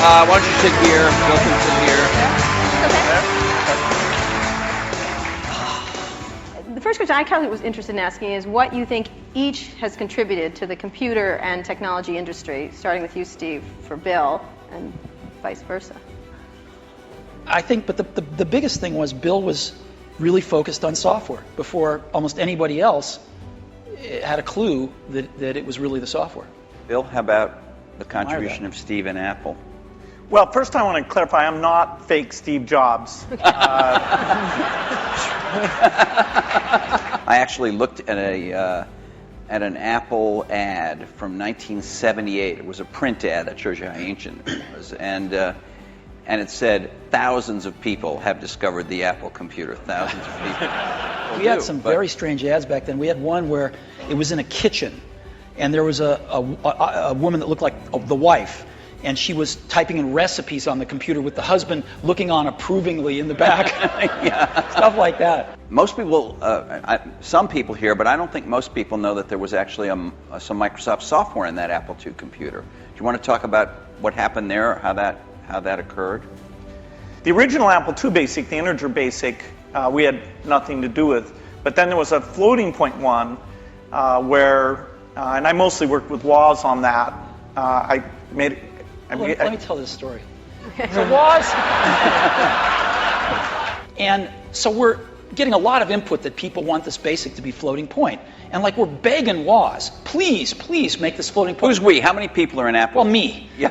Why don't you sit here? Bill can sit here. The first question I kind of was interested in asking is what you think each has contributed to the computer and technology industry, starting with you, Steve, for Bill, and vice versa. I think, but the biggest thing was Bill was really focused on software before almost anybody else had a clue that it was really the software. Bill, how about the contribution of Steve and Apple? Well, first I want to clarify, I'm not fake Steve Jobs. I actually looked at an Apple ad from 1978. It was a print ad that shows you how ancient it was, and it said thousands of people have discovered the Apple computer. Thousands of people. We had some very strange ads back then. We had one where it was in a kitchen, and there was a woman that looked like the wife, and she was typing in recipes on the computer with the husband looking on approvingly in the back. Yeah. Stuff like that. Most people, some people here, but I don't think most people know that there was actually some Microsoft software in that Apple II computer. Do you want to talk about what happened there, how that occurred? The original Apple II Basic, the integer basic, we had nothing to do with. But then there was a floating point one where, and I mostly worked with Woz on that. Let me tell this story. So Woz, and so we're getting a lot of input that people want this basic to be floating point. And like we're begging Woz, please make this floating point. Who's we? How many people are in Apple? Well, me. Yeah.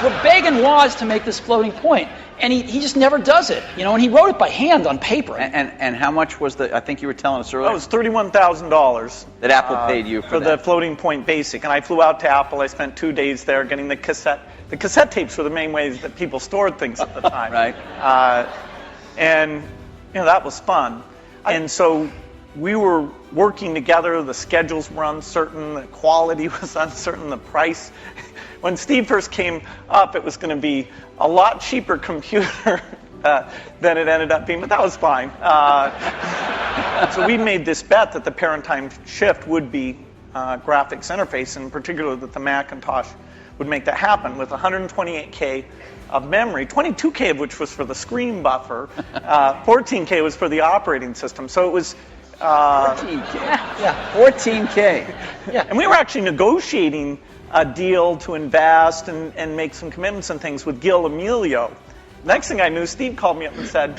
We're begging Woz to make this floating point, and he just never does it, and he wrote it by hand on paper. And how much was I think you were telling us earlier? That was $31,000. That Apple paid you for the floating point basic. And I flew out to Apple. I spent 2 days there getting the cassette. The cassette tapes were the main ways that people stored things at the time. Right. And that was fun. And so we were working together. The schedules were uncertain. The quality was uncertain. The price. When Steve first came up, it was going to be a lot cheaper computer than it ended up being, but that was fine. So we made this bet that the paradigm shift would be graphics interface, and in particular that the Macintosh would make that happen with 128K of memory, 22K of which was for the screen buffer, 14K was for the operating system. So it was 14K. Yeah, 14K. Yeah, and we were actually negotiating a deal to invest and make some commitments and things with Gil Amelio. Next thing I knew, Steve called me up and said,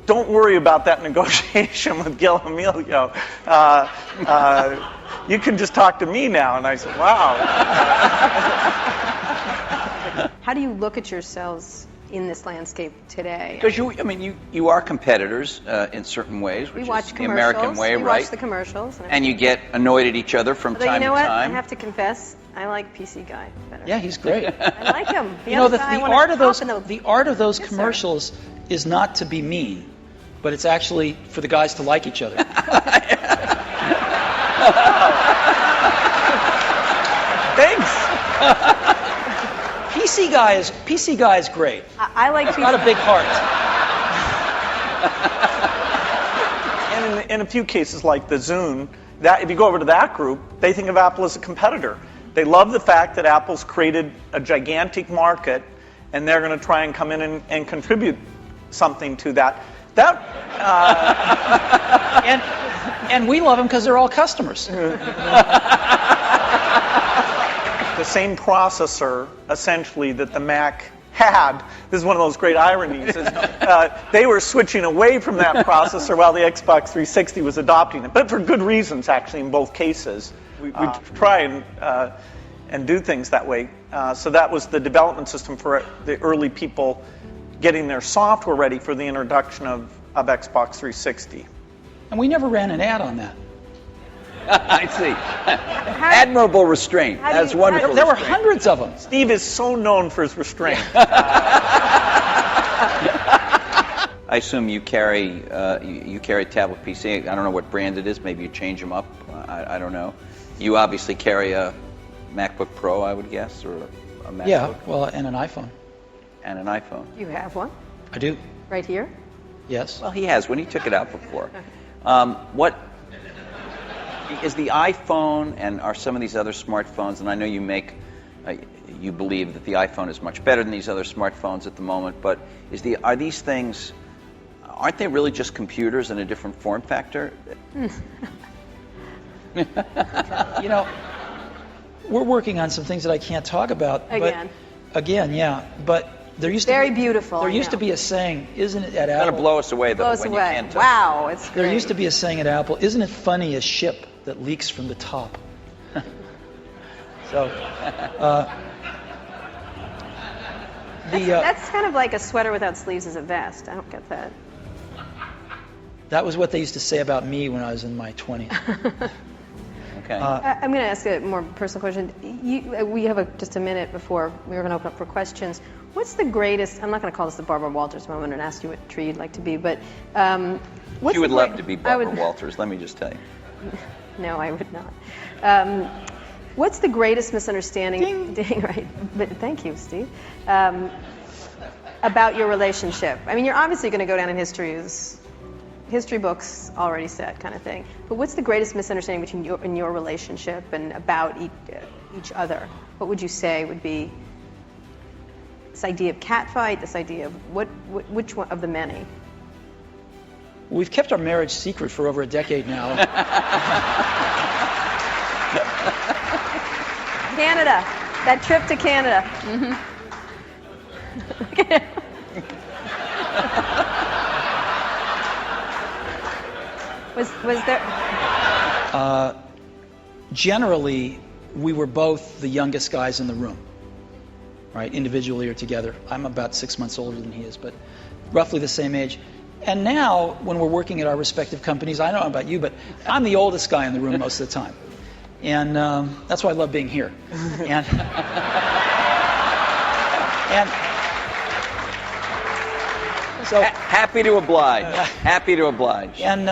"Don't worry about that negotiation with Gil Amelio. You can just talk to me now." And I said, "Wow." How do you look at yourselves in this landscape today? Because you are competitors in certain ways, which is the American way, right? We watch the commercials. And you get annoyed at each other from time to time. You know what? I have to confess, I like PC Guy better. Yeah, he's great. I like him. The art of those commercials is not to be mean, but it's actually for the guys to like each other. Thanks. PC Guy is great. I like PC. Got a big heart. And in a few cases like the Zune, that if you go over to that group, they think of Apple as a competitor. They love the fact that Apple's created a gigantic market, and they're going to try and come in and contribute something to that. And we love them because they're all customers. The same processor, essentially, that the Mac had. This is one of those great ironies. They were switching away from that processor while the Xbox 360 was adopting it, but for good reasons, actually, in both cases. We try and do things that way. So that was the development system for the early people getting their software ready for the introduction of Xbox 360. And we never ran an ad on that. I see. Admirable restraint. That's wonderful. There were hundreds of them. Steve is so known for his restraint. I assume you carry a tablet PC. I don't know what brand it is. Maybe you change them up. I don't know. You obviously carry a MacBook Pro, I would guess, or a MacBook. Yeah, well, and an iPhone. And an iPhone. You have one? I do. Right here? Yes. Well, he has when he took it out before. What is the iPhone and are some of these other smartphones? And I know you make you believe that the iPhone is much better than these other smartphones at the moment, but are these things, aren't they really just computers in a different form factor? You know, we're working on some things that I can't talk about. Again. But, again, yeah. But there used Very to be, beautiful. There used to be a saying, isn't it, at It's going to Apple? blow us away, though, Blow us when away. you can't. Wow, it's great. There used to be a saying at Apple, isn't it funny a ship that leaks from the top? So, That's kind of like a sweater without sleeves is a vest. I don't get that. that was what they used to say about me when I was in my 20s. Okay. I'm going to ask a more personal question. We have just a minute before we were going to open up for questions. What's the greatest, I'm not going to call this the Barbara Walters moment and ask you what tree you'd like to be, but what's You would the love great- to be I Barbara would- Walters, let me just tell you. No, I would not. What's the greatest misunderstanding? Ding, right. But thank you, Steve. About your relationship. I mean, you're obviously going to go down in history as history books already said kind of thing. But what's the greatest misunderstanding between your relationship and about each other? What would you say would be this idea of catfight? This idea of which one of the many? We've kept our marriage secret for over a decade now. Canada. That trip to Canada. Was there? Generally, we were both the youngest guys in the room, right? Individually or together. I'm about 6 months older than he is, but roughly the same age. And now, when we're working at our respective companies, I don't know about you, but I'm the oldest guy in the room most of the time. And that's why I love being here. And so Happy to oblige. Happy to oblige. And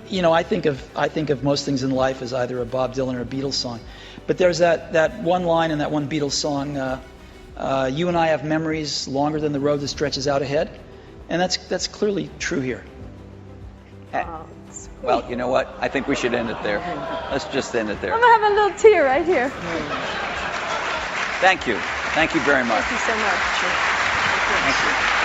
you know, I think of most things in life as either a Bob Dylan or a Beatles song. But there's that one line in that one Beatles song, you and I have memories longer than the road that stretches out ahead. And that's clearly true here. Well, you know what? I think we should end it there. Let's just end it there. I'm gonna have a little tear right here. Thank you. Thank you very much. Thank you so much. Thank you.